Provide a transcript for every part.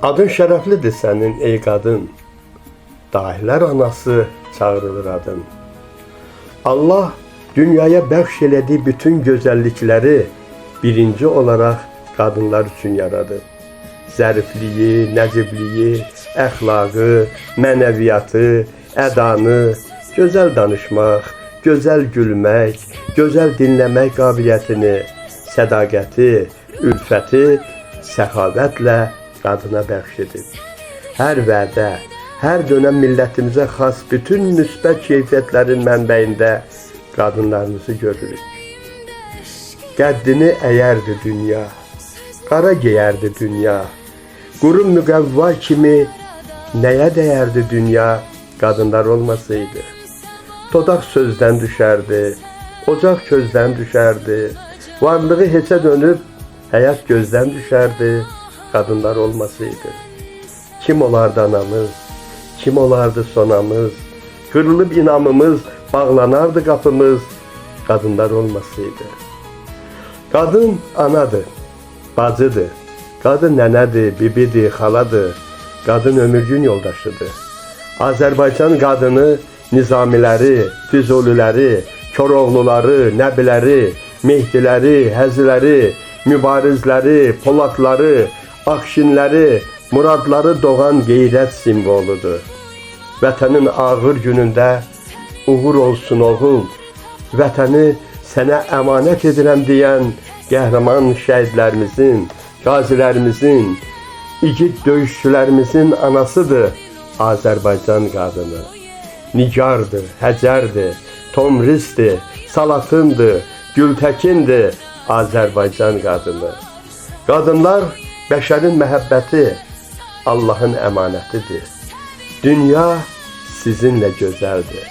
Adın şərəflidir sənin ey qadın, dahilər anası çağırılır adın. Allah dünyaya bəxş elədiyi bütün gözəllikləri birinci olaraq qadınlar üçün yaradı. Zərifliyi, nəcibliyi, əxlaqı, mənəviyyatı, ədanı, gözəl danışmaq, gözəl gülmək, gözəl dinləmək qabiliyyətini, sədaqəti, ülfəti, səxavətlə qadına bəxş edib. Hər vədə, hər dönəm millətimizə xas bütün müsbət keyfiyyətlərin mənbəyində qadınlarımızı görürük. Qəddini əyərdi dünya, qara geyərdi dünya, quru müqəvva kimi nəyə dəyərdi dünya qadınlar olmasaydı? Dodaq sözdən düşərdi, ocaq közdən düşərdi, varlığı heçə dönüb həyat gözdən düşərdi qadınlar olmasaydı. Kim olardı anamız, kim olardı sonamız, kırılıp inamımız, bağlanardı kapımız qadınlar olmasaydı. Qadın anadır, bacıdır, qadın nənədir, bibidir, xaladır, qadın ömürgün yoldaşıdır. Azərbaycan qadını Nizamiləri, Füzuliləri, Koroğluları, Nəbiləri, Mehdiləri, Həziləri, Mübarizləri, Polatları, Akşinləri, muradları doğan qeyrət simvoludur. Vətənin ağır günündə uğur olsun oğul, vətəni sənə əmanət edirəm deyən qəhrəman şəhidlərimizin, qazilərimizin, igid döyüşçülərimizin anasıdır Azərbaycan qadını. Nigardır, Həcərdir, Tomrisdir, Salatındır, Gültəkindir Azərbaycan qadını. Qadınlar bəşərin məhəbbəti, Allahın əmanətidir. Dünya sizinlə gözəldir.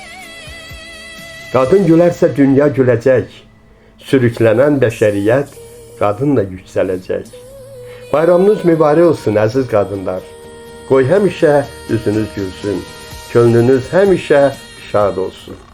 Qadın gülərsə dünya güləcək. Sürüklənən bəşəriyyət qadınla yüksələcək. Bayramınız mübarək olsun əziz qadınlar. Qoy həmişə üzünüz gülsün. Könlünüz həmişə şad olsun.